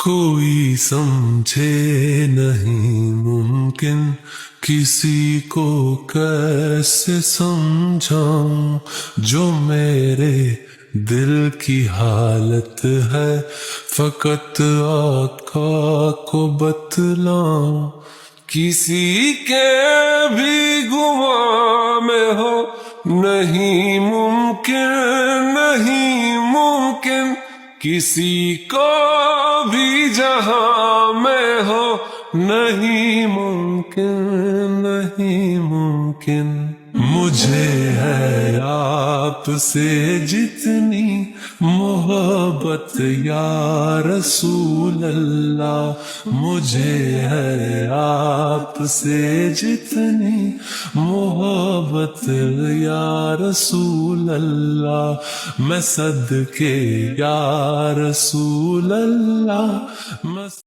کوئی سمجھے نہیں ممکن کسی کو کیسے سمجھاؤں جو میرے دل کی حالت ہے فقط آقا کو بتلاؤں کسی کے بھی گماں میں ہو نہیں ممکن کسی کو بھی جہاں میں ہو نہیں ممکن مجھے ہے آپ سے جتنی محبت یا رسول اللہ مجھے ہے آپ سے جتنی محبت یا رسول اللہ میں صدقے یا رسول اللہ